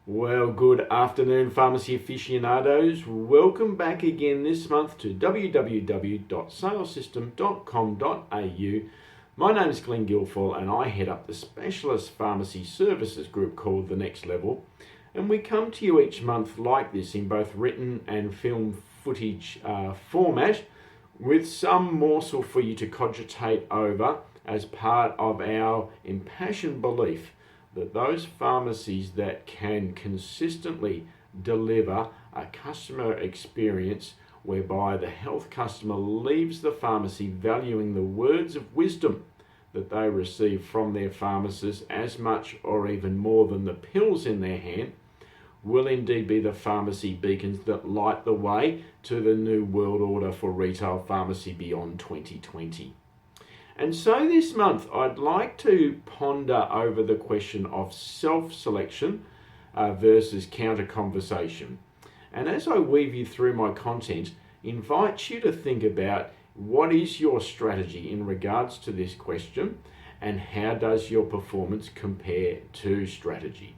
Well, good afternoon, pharmacy aficionados. Welcome back again this month to www.salesystem.com.au. My name is Glenn Guilfoyle and I head up the Specialist Pharmacy Services group called The Next Level. And we come to you each month like this in both written and film footage format with some morsel for you to cogitate over as part of our impassioned belief that those pharmacies that can consistently deliver a customer experience whereby the health customer leaves the pharmacy valuing the words of wisdom that they receive from their pharmacist as much or even more than the pills in their hand will indeed be the pharmacy beacons that light the way to the new world order for retail pharmacy beyond 2020. And so this month, I'd like to ponder over the question of self-selection versus counter-conversation. And as I weave you through my content, invite you to think about what is your strategy in regards to this question and how does your performance compare to strategy.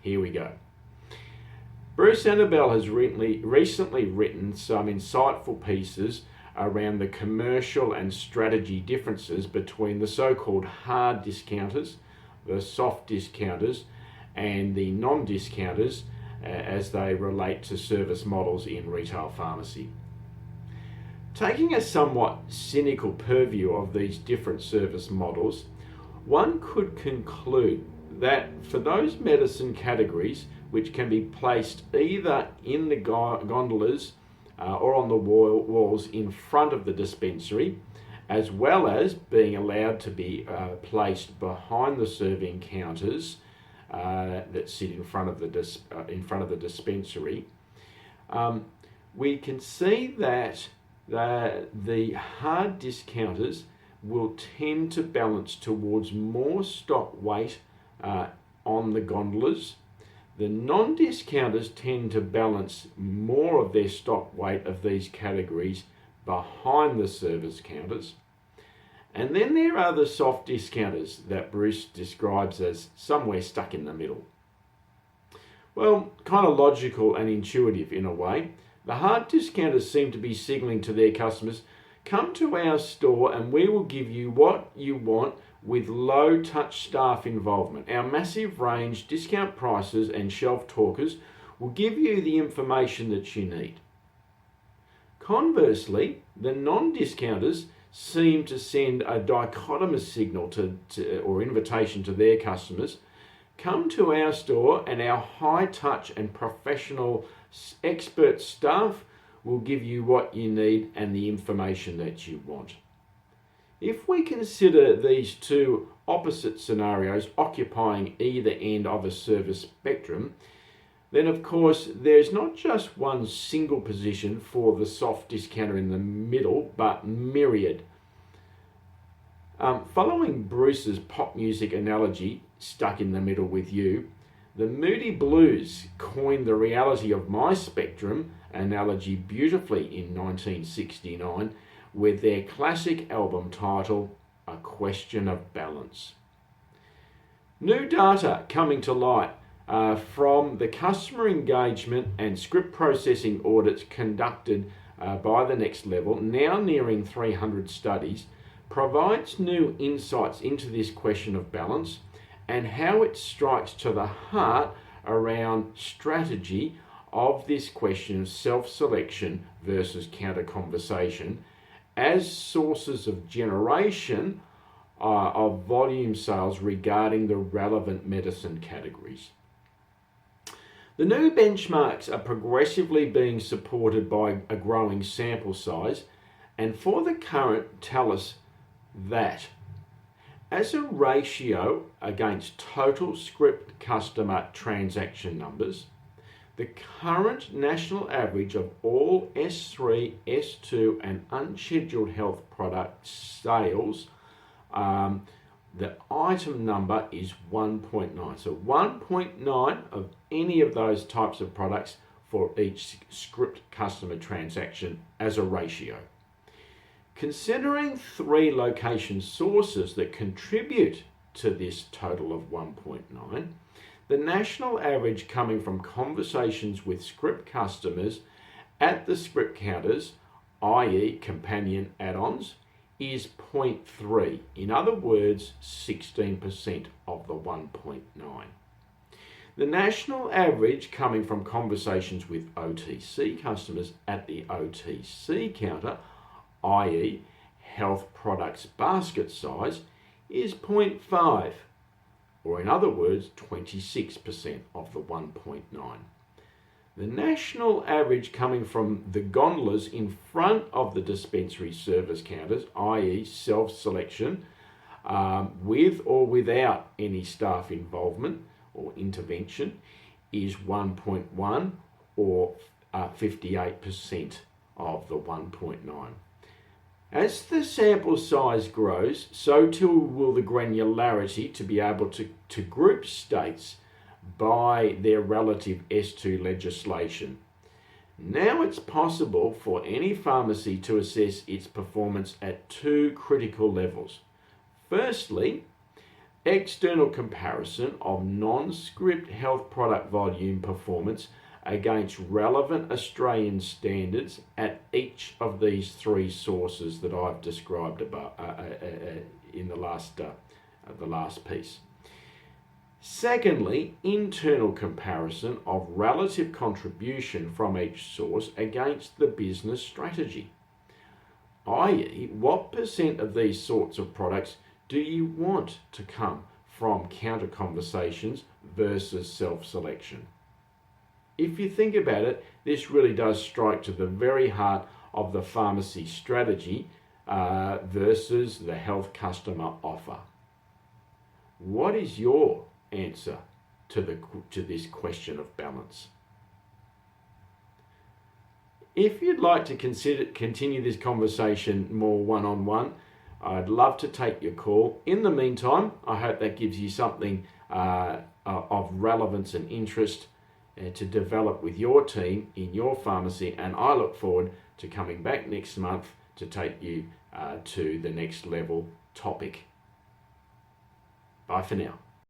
Here we go. Bruce Annabelle has recently written some insightful pieces around the commercial and strategy differences between the so-called hard discounters, the soft discounters, and the non-discounters as they relate to service models in retail pharmacy. Taking a somewhat cynical purview of these different service models, one could conclude that for those medicine categories which can be placed either in the gondolas or on the walls in front of the dispensary, as well as being allowed to be placed behind the serving counters that sit in front of the dispensary, we can see that the hard discounters will tend to balance towards more stock weight on the gondolas. The non-discounters tend to balance more of their stock weight of these categories behind the service counters. And then there are the soft discounters that Bruce describes as somewhere stuck in the middle. Well, kind of logical and intuitive in a way. The hard discounters seem to be signaling to their customers, come to our store and we will give you what you want with low touch staff involvement. Our massive range, discount prices and shelf talkers will give you the information that you need. Conversely, the non-discounters seem to send a dichotomous signal or invitation to their customers. Come to our store and our high touch and professional expert staff will give you what you need and the information that you want. If we consider these two opposite scenarios occupying either end of a service spectrum, then of course there's not just one single position for the soft discounter in the middle, but myriad. Following Bruce's pop music analogy, stuck in the middle with you, the Moody Blues coined the reality of my spectrum analogy beautifully in 1969 with their classic album title, A Question of Balance. New data coming to light from the customer engagement and script processing audits conducted by The Next Level, now nearing 300 studies, provides new insights into this question of balance and how it strikes to the heart around strategy of this question of self-selection versus counter-conversation as sources of generation of volume sales regarding the relevant medicine categories. The new benchmarks are progressively being supported by a growing sample size, and for the current tell us that as a ratio against total script customer transaction numbers, the current national average of all S3, S2 and unscheduled health product sales, the item number is 1.9. So 1.9 of any of those types of products for each script customer transaction as a ratio. Considering 3 location sources that contribute to this total of 1.9, The national average coming from conversations with script customers at the script counters, i.e. companion add-ons, is 0.3. In other words, 16% of the 1.9. The national average coming from conversations with OTC customers at the OTC counter, i.e. health products basket size, is 0.5, or in other words, 26% of the 1.9. The national average coming from the gondolas in front of the dispensary service counters, i.e. self-selection, with or without any staff involvement or intervention, is 1.1, or 58% of the 1.9. As the sample size grows, so too will the granularity to be able to group states by their relative S2 legislation. Now it's possible for any pharmacy to assess its performance at two critical levels. Firstly, external comparison of non-script health product volume performance against relevant Australian standards at each of these three sources that I've described above, in the last piece. Secondly, internal comparison of relative contribution from each source against the business strategy, i.e. what percent of these sorts of products do you want to come from counter conversations versus self-selection? If you think about it, this really does strike to the very heart of the pharmacy strategy versus the health customer offer. What is your answer to this question of balance? If you'd like to continue this conversation more one-on-one, I'd love to take your call. In the meantime, I hope that gives you something of relevance and interest to develop with your team in your pharmacy, and I look forward to coming back next month to take you to the next level topic. Bye for now.